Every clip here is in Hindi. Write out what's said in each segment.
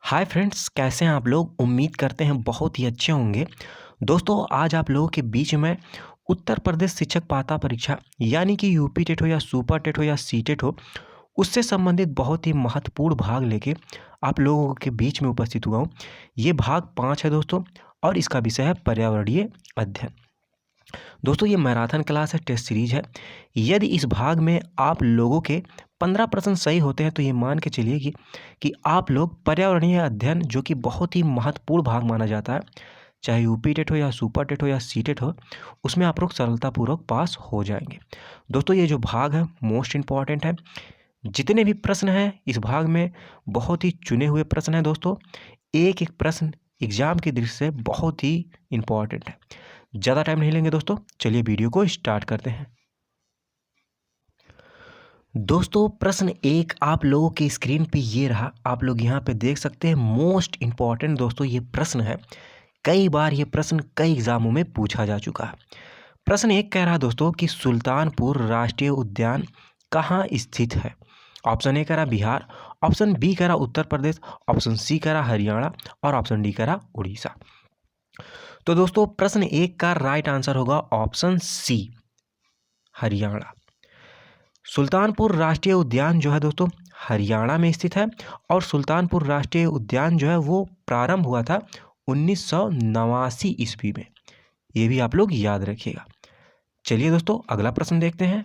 हाय फ्रेंड्स, कैसे हैं आप लोग। उम्मीद करते हैं बहुत ही अच्छे होंगे। दोस्तों, आज आप लोगों के बीच में उत्तर प्रदेश शिक्षक पात्रता परीक्षा यानी कि यूपी टेट हो या सुपर टेट हो या सी टेट हो, उससे संबंधित बहुत ही महत्वपूर्ण भाग लेके आप लोगों के बीच में उपस्थित हुआ हूँ। ये भाग 5 है दोस्तों, और इसका विषय है पर्यावरणीय अध्ययन। दोस्तों, ये मैराथन क्लास है, टेस्ट सीरीज है। यदि इस भाग में आप लोगों के 15 प्रश्न सही होते हैं तो ये मान के चलिए कि आप लोग पर्यावरणीय अध्ययन, जो कि बहुत ही महत्वपूर्ण भाग माना जाता है, चाहे यूपी टेट हो या सुपर टेट हो या सी टेट हो, उसमें आप लोग सरलतापूर्वक पास हो जाएंगे। दोस्तों, ये जो भाग है मोस्ट इम्पॉर्टेंट है। जितने भी प्रश्न हैं इस भाग में बहुत ही चुने हुए प्रश्न हैं दोस्तों। एक एक प्रश्न एग्जाम की दृष्टि से बहुत ही इम्पॉर्टेंट है। ज़्यादा टाइम नहीं लेंगे दोस्तों, चलिए वीडियो को स्टार्ट करते हैं। दोस्तों, प्रश्न 1 आप लोगों की स्क्रीन पे ये रहा। आप लोग यहाँ पे देख सकते हैं, मोस्ट इम्पॉर्टेंट दोस्तों ये प्रश्न है। कई बार ये प्रश्न कई एग्जामों में पूछा जा चुका है। प्रश्न 1 कह रहा दोस्तों कि सुल्तानपुर राष्ट्रीय उद्यान कहाँ स्थित है। ऑप्शन ए कह रहा बिहार, ऑप्शन बी कह रहा उत्तर प्रदेश, ऑप्शन सी कह रहा हरियाणा, और ऑप्शन डी कह रहा उड़ीसा। तो दोस्तों, प्रश्न 1 का राइट आंसर होगा ऑप्शन सी, हरियाणा। सुल्तानपुर राष्ट्रीय उद्यान जो है दोस्तों हरियाणा में स्थित है, और सुल्तानपुर राष्ट्रीय उद्यान जो है वो प्रारंभ हुआ था 1989 ईस्वी में। ये भी आप लोग याद रखिएगा। चलिए दोस्तों, अगला प्रश्न देखते हैं।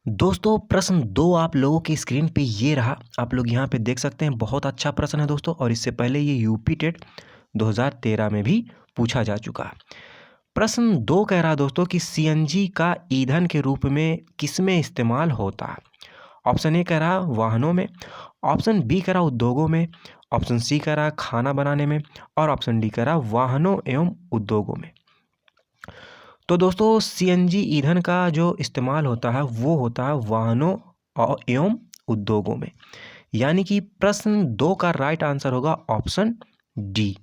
दोस्तों, प्रश्न 2 आप लोगों की स्क्रीन पे ये रहा। आप लोग यहाँ पे देख सकते हैं, बहुत अच्छा प्रश्न है दोस्तों, और इससे पहले ये यूपी टेट 2013 में भी पूछा जा चुका है। प्रश्न 2 कह रहा दोस्तों कि सीएनजी का ईंधन के रूप में किसमें इस्तेमाल होता है। ऑप्शन ए कह रहा वाहनों में, ऑप्शन बी कह रहा उद्योगों में, ऑप्शन सी कह रहा खाना बनाने में, और ऑप्शन डी कह रहा वाहनों एवं उद्योगों में। तो दोस्तों, सीएनजी ईंधन का जो इस्तेमाल होता है वो होता है वाहनों और एवं उद्योगों में। यानी कि प्रश्न 2 का राइट आंसर होगा ऑप्शन डी,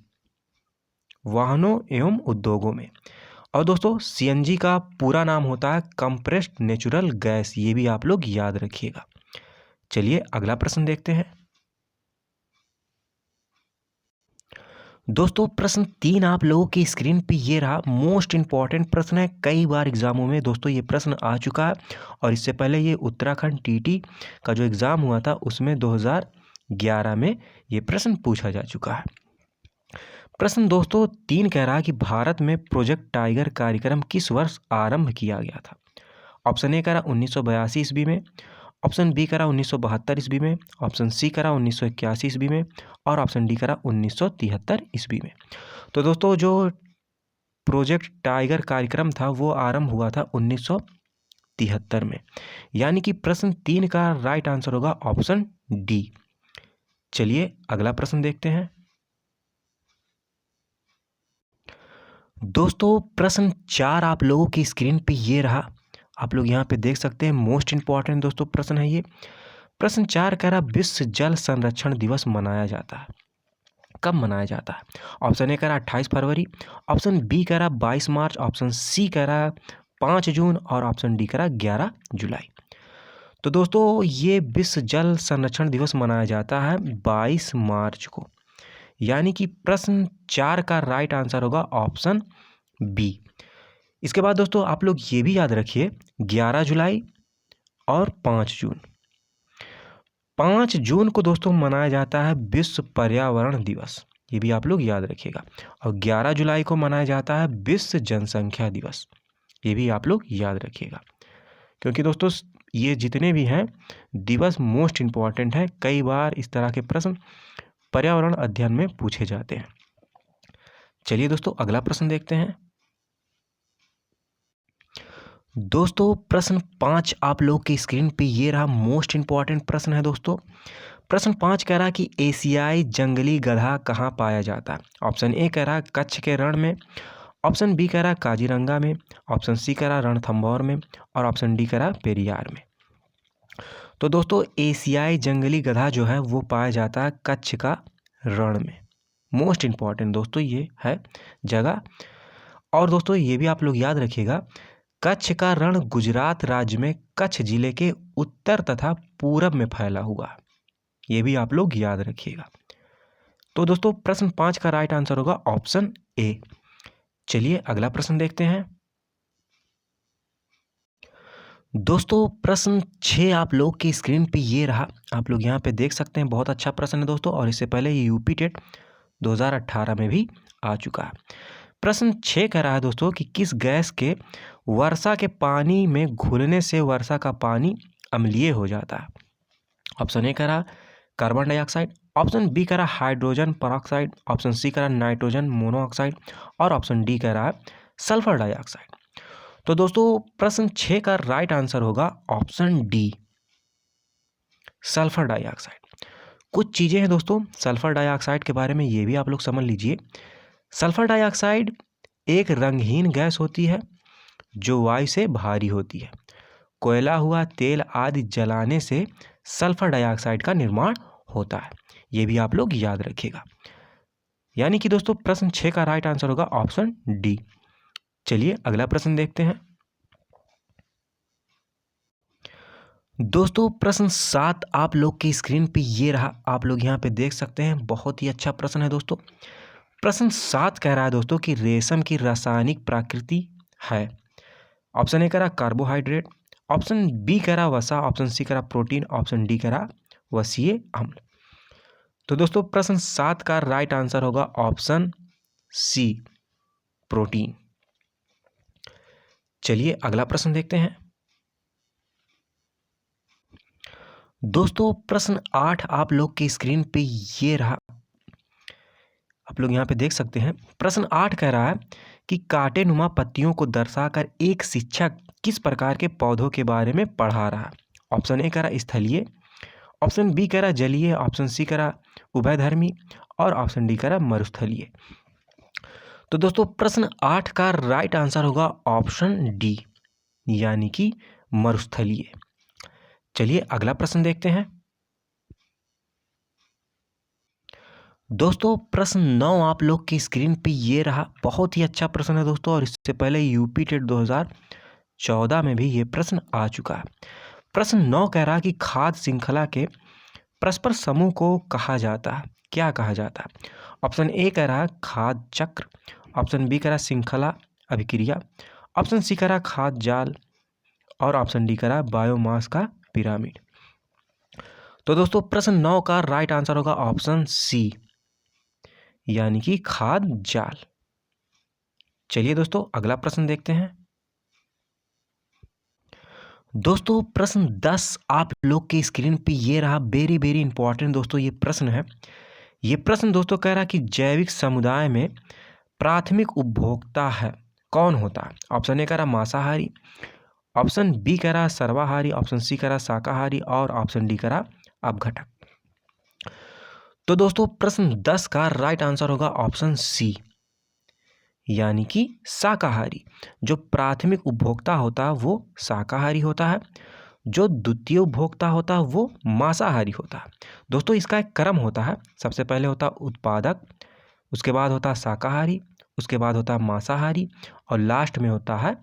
वाहनों एवं उद्योगों में। और दोस्तों, सीएनजी का पूरा नाम होता है कंप्रेस्ड नेचुरल गैस। ये भी आप लोग याद रखिएगा। चलिए अगला प्रश्न देखते हैं। दोस्तों, प्रश्न 3 आप लोगों की स्क्रीन पे ये रहा। मोस्ट इंपॉर्टेंट प्रश्न है, कई बार एग्जामों में दोस्तों ये प्रश्न आ चुका है, और इससे पहले ये उत्तराखंड टीटी का जो एग्ज़ाम हुआ था उसमें 2011 में ये प्रश्न पूछा जा चुका है। प्रश्न दोस्तों 3 कह रहा कि भारत में प्रोजेक्ट टाइगर कार्यक्रम किस वर्ष आरंभ किया गया था। ऑप्शन ए कह रहा 1982 ईस्वी में, ऑप्शन बी कह रहा 1972 ईस्वी में, ऑप्शन सी कह रहा 1981 ईस्वी में, और ऑप्शन डी कह रहा 1973 ईस्वी में। तो दोस्तों, जो प्रोजेक्ट टाइगर कार्यक्रम था वो आरंभ हुआ था 1973 में। यानी कि प्रश्न 3 का राइट आंसर होगा ऑप्शन डी। चलिए अगला प्रश्न देखते हैं। दोस्तों, प्रश्न 4 आप लोगों की स्क्रीन पे ये रहा। आप लोग यहाँ पे देख सकते हैं, मोस्ट इंपॉर्टेंट दोस्तों प्रश्न है ये। प्रश्न 4 कह रहा विश्व जल संरक्षण दिवस मनाया जाता है, कब मनाया जाता है। ऑप्शन ए कह रहा 28 फरवरी, ऑप्शन बी कह रहा 22 मार्च, ऑप्शन सी कह रहा 5 जून, और ऑप्शन डी कह रहा 11 जुलाई। तो दोस्तों, ये विश्व जल संरक्षण दिवस मनाया जाता है 22 मार्च को। यानी कि प्रश्न 4 का राइट आंसर होगा ऑप्शन बी। इसके बाद दोस्तों, आप लोग ये भी याद रखिए, 11 जुलाई और 5 जून। 5 जून को दोस्तों मनाया जाता है विश्व पर्यावरण दिवस। ये भी आप लोग याद रखिएगा। और 11 जुलाई को मनाया जाता है विश्व जनसंख्या दिवस। ये भी आप लोग याद रखिएगा, क्योंकि दोस्तों ये जितने भी हैं दिवस मोस्ट इम्पॉर्टेंट है। कई बार इस तरह के प्रश्न पर्यावरण अध्ययन में पूछे जाते हैं। चलिए दोस्तों, अगला प्रश्न देखते हैं। दोस्तों, प्रश्न 5 आप लोग की स्क्रीन पे ये रहा। मोस्ट इंपॉर्टेंट प्रश्न है दोस्तों। प्रश्न 5 कह रहा कि एशियाई जंगली गधा कहाँ पाया जाता है। ऑप्शन ए कह रहा कच्छ के रण में, ऑप्शन बी कह रहा काजीरंगा में, ऑप्शन सी कह रहा रणथंभौर में, और ऑप्शन डी कह रहा पेरियार में। तो दोस्तों, एशियाई जंगली गधा जो है वो पाया जाता है कच्छ का रण में। मोस्ट इम्पॉर्टेंट दोस्तों ये है जगह। और दोस्तों, ये भी आप लोग याद रखिएगा, कच्छ का रण गुजरात राज्य में कच्छ जिले के उत्तर तथा पूरब में फैला हुआ है। ये भी आप लोग याद रखिएगा। तो दोस्तों प्रश्न 5 का राइट आंसर होगा ऑप्शन ए। चलिए अगला प्रश्न देखते हैं। दोस्तों प्रश्न 6 आप लोग की स्क्रीन पे ये रहा, आप लोग यहाँ पे देख सकते हैं। बहुत अच्छा प्रश्न है दोस्तों, और इससे पहले ये यूपी टेट 2018 में भी आ चुका है। प्रश्न 6 कह रहा है दोस्तों कि किस गैस के वर्षा के पानी में घुलने से वर्षा का पानी अम्लीय हो जाता है। ऑप्शन ए कह रहा कार्बन डाइऑक्साइड, ऑप्शन बी कह रहा हाइड्रोजन परऑक्साइड, ऑप्शन सी कह रहा नाइट्रोजन मोनोऑक्साइड, और ऑप्शन डी कह रहा है सल्फर डाइऑक्साइड। तो दोस्तों प्रश्न 6 का राइट आंसर होगा ऑप्शन डी, सल्फर डाइऑक्साइड। कुछ चीज़ें हैं दोस्तों सल्फर डाइऑक्साइड के बारे में, ये भी आप लोग समझ लीजिए। सल्फर डाइऑक्साइड एक रंगहीन गैस होती है जो वायु से भारी होती है। कोयला हुआ, तेल आदि जलाने से सल्फर डाइऑक्साइड का निर्माण होता है। ये भी आप लोग याद रखिएगा। यानी कि दोस्तों प्रश्न 6 का राइट आंसर होगा ऑप्शन डी। चलिए अगला प्रश्न देखते हैं। दोस्तों प्रश्न 7 आप लोग की स्क्रीन पे ये रहा, आप लोग यहाँ पे देख सकते हैं। बहुत ही अच्छा प्रश्न है दोस्तों। प्रश्न 7 कह रहा है दोस्तों कि रेशम की रासायनिक प्रकृति है। ऑप्शन ए कह रहा कार्बोहाइड्रेट, ऑप्शन बी कह रहा वसा, ऑप्शन सी कह रहा प्रोटीन, ऑप्शन डी कह रहा वसीय अम्ल। तो दोस्तों प्रश्न 7 का राइट आंसर होगा ऑप्शन सी, प्रोटीन। चलिए अगला प्रश्न देखते हैं। दोस्तों प्रश्न 8 आप लोग की स्क्रीन पे ये रहा, आप लोग यहाँ पे देख सकते हैं। प्रश्न 8 कह रहा है कि कांटेनुमा पत्तियों को दर्शाकर एक शिक्षक किस प्रकार के पौधों के बारे में पढ़ा रहा है। ऑप्शन ए कह रहा स्थलीय, ऑप्शन बी कह रहा जलीय, ऑप्शन सी कह रहा उभयधर्मी, और ऑप्शन डी कह रहा मरुस्थलीय। तो दोस्तों प्रश्न 8 का राइट आंसर होगा ऑप्शन डी, यानी कि मरुस्थलीय। चलिए अगला प्रश्न देखते हैं। दोस्तों प्रश्न 9 आप लोग की स्क्रीन पे ये रहा, बहुत ही अच्छा प्रश्न है दोस्तों, और इससे पहले यूपी टेट 2014 में भी ये प्रश्न आ चुका है। प्रश्न 9 कह रहा कि खाद्य श्रृंखला के परस्पर समूह को कहा जाता है, क्या कहा जाता है। ऑप्शन ए कह रहा खाद्य चक्र, ऑप्शन बी कह रहा श्रृंखला अभिक्रिया, ऑप्शन सी कह रहा खाद्य जाल, और ऑप्शन डी कह रहा बायोमास का पिरामिड। तो दोस्तों प्रश्न 9 का राइट आंसर होगा ऑप्शन सी, यानी कि खाद्य जाल। चलिए दोस्तों अगला प्रश्न देखते हैं। दोस्तों प्रश्न 10 आप लोग की स्क्रीन पे ये रहा, वेरी वेरी इंपॉर्टेंट दोस्तों ये प्रश्न है। ये प्रश्न दोस्तों कह रहा कि जैविक समुदाय में प्राथमिक उपभोक्ता है कौन होता है। ऑप्शन ए कह रहा मांसाहारी, ऑप्शन बी कह रहा सर्वाहारी, ऑप्शन सी कह रहा शाकाहारी, और ऑप्शन डी कह रहा अपघटक। तो दोस्तों प्रश्न 10 का राइट आंसर होगा ऑप्शन सी, यानी कि शाकाहारी। जो प्राथमिक उपभोक्ता होता है वो शाकाहारी होता है, जो द्वितीय उपभोक्ता होता है वो मांसाहारी होता है। दोस्तों इसका एक क्रम होता है, सबसे पहले होता है उत्पादक, उसके बाद होता है शाकाहारी, उसके बाद होता है मांसाहारी, और लास्ट में होता है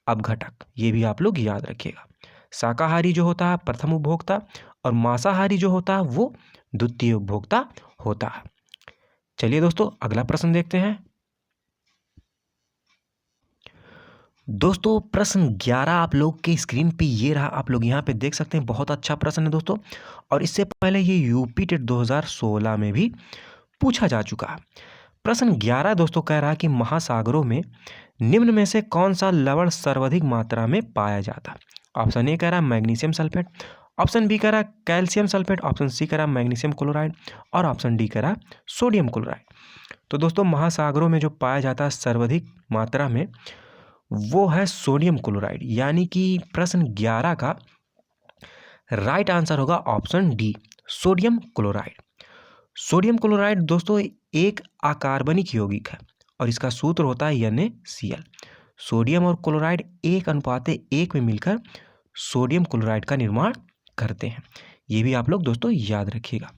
अपघटक। ये भी आप लोग याद रखिएगा। शाकाहारी जो होता है प्रथम उपभोक्ता, और मांसाहारी जो होता है वो द्वितीय उपभोक्ता होता है। चलिए दोस्तों अगला प्रश्न देखते हैं। दोस्तों प्रश्न 11 आप लोग के स्क्रीन पे ये रहा, आप लोग यहाँ पे देख सकते हैं। बहुत अच्छा प्रश्न है दोस्तों, और इससे पहले ये यूपी टेट 2016 में भी पूछा जा चुका है। प्रश्न 11 दोस्तों कह रहा है कि महासागरों में निम्न में से कौन सा लवण सर्वाधिक मात्रा में पाया जाता है। ऑप्शन ए कह रहा मैग्नीशियम सल्फेट, ऑप्शन बी कह रहा कैल्शियम सल्फेट, ऑप्शन सी कह रहा मैग्नीशियम क्लोराइड, और ऑप्शन डी कह रहा सोडियम क्लोराइड। तो दोस्तों महासागरों में जो पाया जाता है सर्वाधिक मात्रा में वो है सोडियम क्लोराइड, यानी कि प्रश्न 11 का राइट आंसर होगा option D, sodium chloride. Sodium chloride दोस्तों एक अकार्बनिक यौगिक है, और इसका सूत्र होता है NaCl। सोडियम और क्लोराइड 1:1 में मिलकर सोडियम क्लोराइड का निर्माण करते हैं। ये भी आप लोग दोस्तों याद रखिएगा।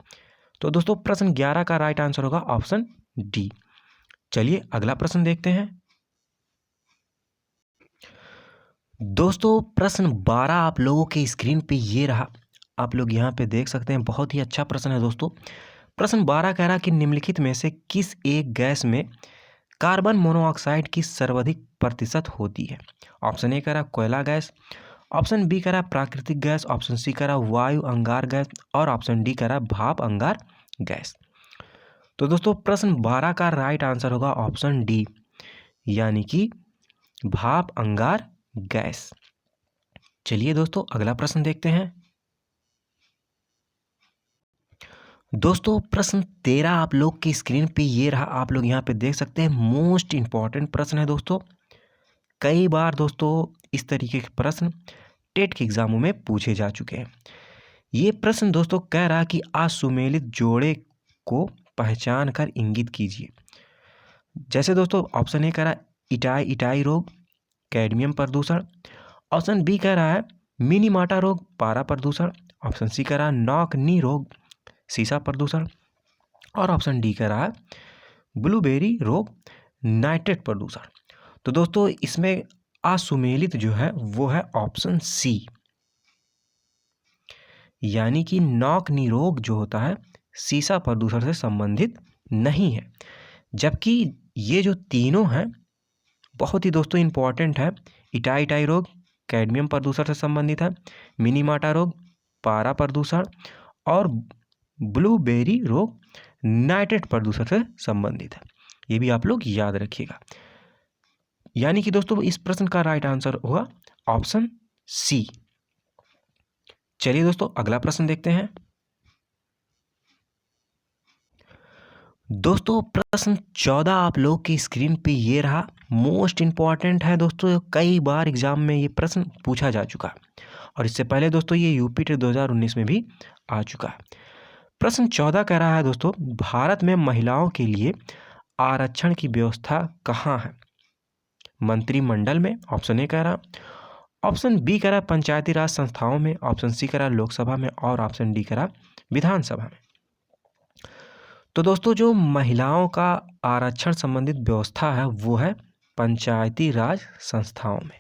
तो दोस्तों प्रश्न 11 का राइट आंसर होगा ऑप्शन डी। चलिए अगला प्रश्न देखते हैं। दोस्तों प्रश्न 12 आप लोगों के स्क्रीन पे ये रहा, आप लोग यहाँ पे देख सकते हैं, बहुत ही अच्छा प्रश्न है दोस्तों। प्रश्न 12 कह रहा कि निम्नलिखित में से किस एक गैस में कार्बन मोनोऑक्साइड की सर्वाधिक प्रतिशत होती है? ऑप्शन ए कह रहा कोयला गैस, ऑप्शन बी कह रहा प्राकृतिक गैस, ऑप्शन सी कह रहा वायु अंगार गैस और ऑप्शन डी कह रहा भाप अंगार गैस। तो दोस्तों प्रश्न 12 का राइट आंसर होगा ऑप्शन डी, यानी कि भाप अंगार गैस। चलिए दोस्तों अगला प्रश्न देखते हैं। दोस्तों प्रश्न 13 आप लोग की स्क्रीन पे ये रहा, आप लोग यहाँ पे देख सकते हैं। मोस्ट इंपॉर्टेंट प्रश्न है दोस्तों। कई बार दोस्तों इस तरीके के प्रश्न टेट के एग्जामों में पूछे जा चुके हैं। ये प्रश्न दोस्तों कह रहा कि असुमेलित जोड़े को पहचान कर इंगित कीजिए। जैसे दोस्तों ऑप्शन ए कह रहा इटाई इटाई रोग, कैडमियम प्रदूषण, ऑप्शन बी कह रहा है मिनीमाटा रोग, पारा प्रदूषण, ऑप्शन सी कह रहा है नॉक नी रोग, सीसा प्रदूषण और ऑप्शन डी कह रहा है ब्लूबेरी रोग, नाइट्रेट प्रदूषण। तो दोस्तों इसमें असुमेलित जो है वो है ऑप्शन सी, यानी कि नॉक नी रोग जो होता है सीसा प्रदूषण से संबंधित नहीं है। जबकि ये जो तीनों हैं बहुत ही दोस्तों इंपॉर्टेंट है। इटाई इटाई रोग कैडमियम प्रदूषण से संबंधित है, मिनीमाटा रोग पारा प्रदूषण और ब्लूबेरी रोग नाइट्रेट प्रदूषण से संबंधित है। ये भी आप लोग याद रखिएगा। यानी कि दोस्तों इस प्रश्न का राइट आंसर होगा ऑप्शन सी। चलिए दोस्तों अगला प्रश्न देखते हैं। दोस्तों प्रश्न 14 आप लोग की स्क्रीन पे ये रहा, मोस्ट इंपॉर्टेंट है दोस्तों। कई बार एग्जाम में ये प्रश्न पूछा जा चुका और इससे पहले दोस्तों ये यूपी टेट 2019 में भी आ चुका है। प्रश्न 14 कह रहा है दोस्तों, भारत में महिलाओं के लिए आरक्षण की व्यवस्था कहाँ है? मंत्रिमंडल में, ऑप्शन ए कह रहा, ऑप्शन बी कह रहा पंचायती राज संस्थाओं में, ऑप्शन सी कह रहा लोकसभा में और ऑप्शन डी कह रहा विधानसभा में। तो दोस्तों जो महिलाओं का आरक्षण संबंधित व्यवस्था है वो है पंचायती राज संस्थाओं में।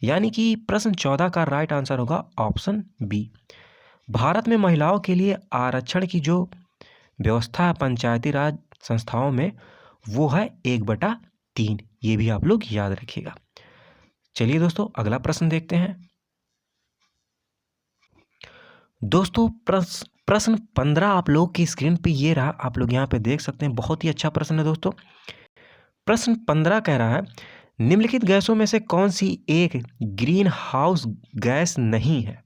यानी कि प्रश्न 14 का राइट आंसर होगा ऑप्शन बी। भारत में महिलाओं के लिए आरक्षण की जो व्यवस्था है पंचायती राज संस्थाओं में वो है 1/3। ये भी आप लोग याद रखिएगा। चलिए दोस्तों अगला प्रश्न देखते हैं। दोस्तों प्रश्न 15 आप लोग की स्क्रीन पे ये रहा, आप लोग यहाँ पे देख सकते हैं। बहुत ही अच्छा प्रश्न है दोस्तों। प्रश्न 15 कह रहा है निम्नलिखित गैसों में से कौन सी एक ग्रीन हाउस गैस नहीं है?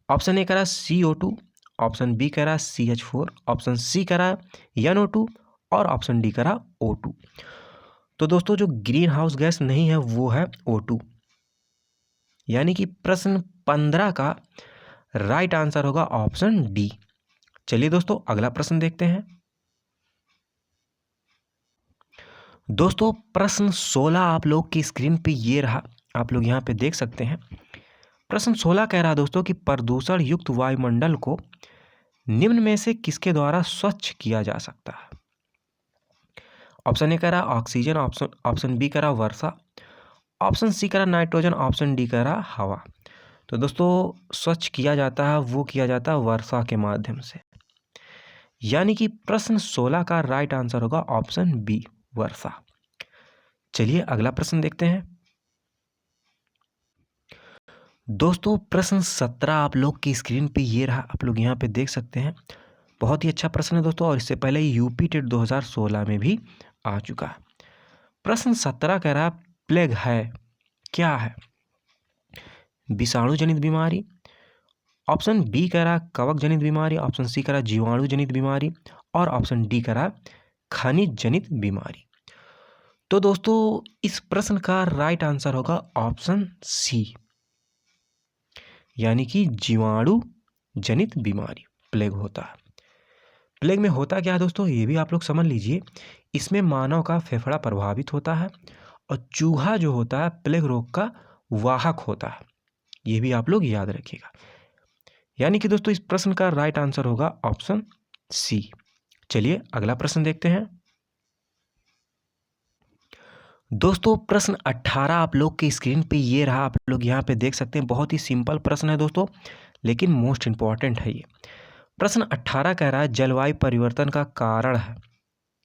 ऑप्शन ए कह रहा CO2, ऑप्शन बी कह रहा CH4, ऑप्शन सी कह रहा NO2 और ऑप्शन डी कह रहा O2। तो दोस्तों जो ग्रीन हाउस गैस नहीं है वो है O2। यानी कि प्रश्न 15 का राइट आंसर होगा ऑप्शन डी। चलिए दोस्तों अगला प्रश्न देखते हैं। दोस्तों प्रश्न 16 आप लोग की स्क्रीन पे ये रहा, आप लोग यहाँ पे देख सकते हैं। प्रश्न 16 कह रहा है दोस्तों कि प्रदूषण युक्त वायुमंडल को निम्न में से किसके द्वारा स्वच्छ किया जा सकता है? ऑप्शन ए कह रहा ऑक्सीजन, ऑप्शन बी कह रहा वर्षा, ऑप्शन सी कह रहा नाइट्रोजन, ऑप्शन डी कह रहा हवा। तो दोस्तों स्वच्छ किया जाता है वो किया जाता है वर्षा के माध्यम से। यानी कि प्रश्न 16 का राइट आंसर होगा ऑप्शन बी वर्षा। चलिए अगला प्रश्न देखते हैं। दोस्तों प्रश्न 17 आप लोग की स्क्रीन पे ये रहा, आप लोग यहाँ पे देख सकते हैं। बहुत ही अच्छा प्रश्न है दोस्तों और इससे पहले यूपी टेट 2016 में भी आ चुका है। प्रश्न 17 कह रहा प्लेग है क्या है? विषाणु जनित बीमारी, ऑप्शन बी कह रहा कवक जनित बीमारी, ऑप्शन सी कह रहा जीवाणु जनित बीमारी और ऑप्शन डी कह रहा खनिज जनित बीमारी। तो दोस्तों इस प्रश्न का राइट आंसर होगा ऑप्शन सी, यानी कि जीवाणु जनित बीमारी प्लेग होता है। प्लेग में होता क्या है दोस्तों ये भी आप लोग समझ लीजिए। इसमें मानव का फेफड़ा प्रभावित होता है और चूहा जो होता है प्लेग रोग का वाहक होता है। ये भी आप लोग याद रखिएगा। यानी कि दोस्तों इस प्रश्न का राइट आंसर होगा ऑप्शन सी। चलिए अगला प्रश्न देखते हैं। दोस्तों प्रश्न 18 आप लोग की स्क्रीन पे ये रहा, आप लोग यहाँ पे देख सकते हैं। बहुत ही सिंपल प्रश्न है दोस्तों, लेकिन मोस्ट इंपॉर्टेंट है ये। प्रश्न 18 कह रहा है जलवायु परिवर्तन का कारण है,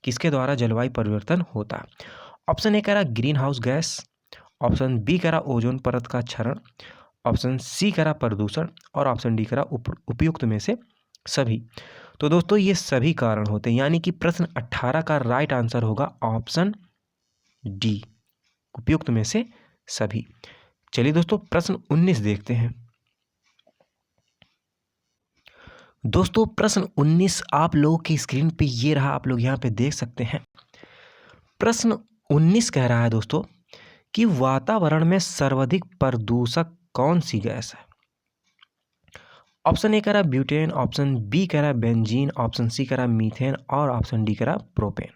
किसके द्वारा जलवायु परिवर्तन होता है। ऑप्शन ए कह रहा है green house gas, option B कह रहा ओजोन परत का क्षरण, ऑप्शन सी कह रहा प्रदूषण और ऑप्शन डी कह रहा उपयुक्त में से सभी। तो दोस्तों ये सभी कारण होते हैं, यानी कि प्रश्न 18 का राइट आंसर होगा ऑप्शन डी, उपयुक्त में से सभी। चलिए दोस्तों प्रश्न 19 देखते हैं। दोस्तों प्रश्न 19 आप लोगों की स्क्रीन पे ये रहा, आप लोग यहाँ पे देख सकते हैं। प्रश्न 19 कह रहा है दोस्तों कि वातावरण में सर्वाधिक प्रदूषक कौन सी गैस है। ऑप्शन ए कह रहा ब्यूटेन, ऑप्शन बी कह रहा बेंजीन, ऑप्शन सी कह रहा मीथेन और ऑप्शन डी कह रहा प्रोपेन।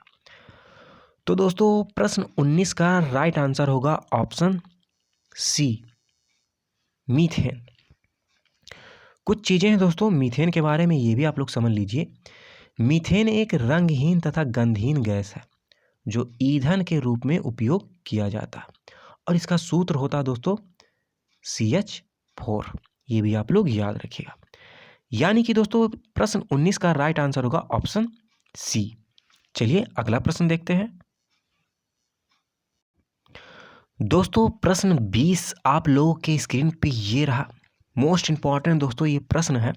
तो दोस्तों प्रश्न 19 का राइट आंसर होगा ऑप्शन सी, मीथेन। कुछ चीज़ें हैं दोस्तों मीथेन के बारे में, ये भी आप लोग समझ लीजिए। मीथेन एक रंगहीन तथा गंधहीन गैस है जो ईंधन के रूप में उपयोग किया जाता है और इसका सूत्र होता है दोस्तों CH4। ये भी आप लोग याद रखिएगा। यानी कि दोस्तों प्रश्न 19 का राइट आंसर होगा ऑप्शन सी। चलिए अगला प्रश्न देखते हैं। दोस्तों प्रश्न 20 आप लोगों के स्क्रीन पे ये रहा, मोस्ट इंपॉर्टेंट दोस्तों ये प्रश्न है।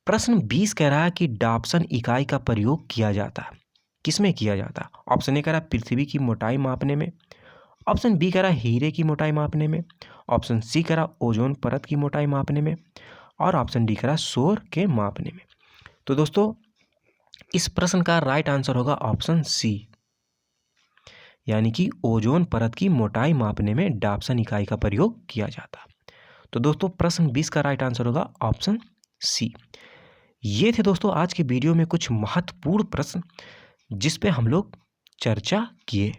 प्रश्न 20 कह रहा है कि डॉप्सन इकाई का प्रयोग किया जाता है, किसमें किया जाता है। ऑप्शन ए कह रहा है पृथ्वी की मोटाई मापने में, ऑप्शन बी कह रहा है हीरे की मोटाई मापने में, ऑप्शन सी कह रहा ओजोन परत की मोटाई मापने में और ऑप्शन डी कह रहा सौर के मापने में। तो दोस्तों इस प्रश्न का राइट आंसर होगा ऑप्शन सी, यानी कि ओजोन परत की मोटाई मापने में डॉप्सन इकाई का प्रयोग किया जाता है। तो दोस्तों प्रश्न 20 का राइट आंसर होगा ऑप्शन सी। ये थे दोस्तों आज के वीडियो में कुछ महत्वपूर्ण प्रश्न जिस पे हम लोग चर्चा किए।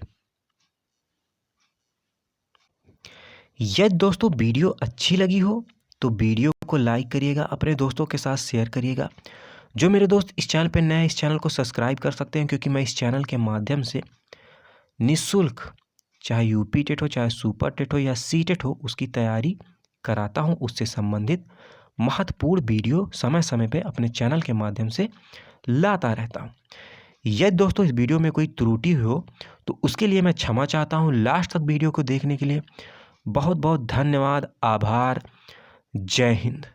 यदि दोस्तों वीडियो अच्छी लगी हो तो वीडियो को लाइक करिएगा, अपने दोस्तों के साथ शेयर करिएगा। जो मेरे दोस्त इस चैनल पे नए हैं इस चैनल को सब्सक्राइब कर सकते हैं, क्योंकि मैं इस चैनल के माध्यम से निःशुल्क चाहे यूपी टेट हो, चाहे सुपर टेट हो या सी टेट हो, उसकी तैयारी कराता हूं। उससे संबंधित महत्वपूर्ण वीडियो समय समय पे अपने चैनल के माध्यम से लाता रहता हूं। यदि दोस्तों इस वीडियो में कोई त्रुटि हो तो उसके लिए मैं क्षमा चाहता हूं। लास्ट तक वीडियो को देखने के लिए बहुत बहुत धन्यवाद, आभार, जय हिंद।